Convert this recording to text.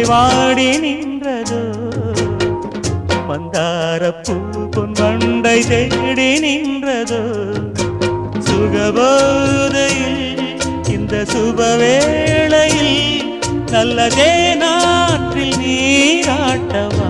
வாடி நின்றதோ மந்தாரப்பூ பொன் வண்டை தேடி நின்றதோ சுகபோதையில் இந்த சுபவேளையில் நல்லதே நாற்றில் நீராட்டவா